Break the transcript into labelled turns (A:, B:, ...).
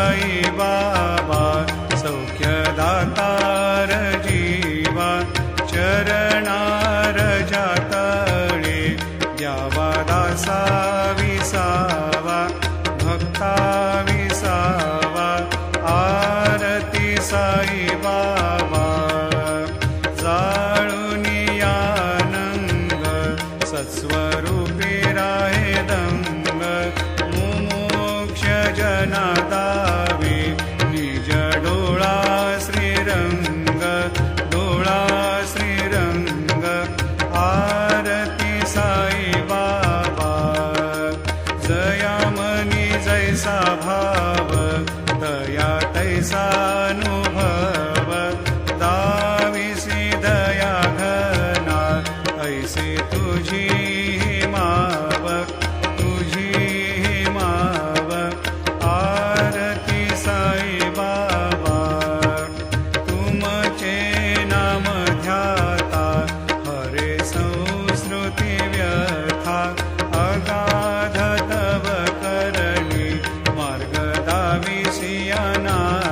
A: साई बाबा सौख्यदातार जीवा चरणार जातळे द्यावा दासा विसावा भक्ता विसावा आरती साई बाबा जाळूनी आनंद सत्स्वरूपी राहे दंग मुमोक्ष जना दावे निज डोळा श्रीरंग डोळा श्रीरंग आरती साई बाबा जयामनी जैसा भाव दया तैसा अनुभव दाविसी दया घना ऐसे तुझी माव तुझी माव आरती साई बाबा तुमचे नाम ध्याता हरे संस्कृती व्यथा अगाध तव करणी मार्ग दाविसी अनाथा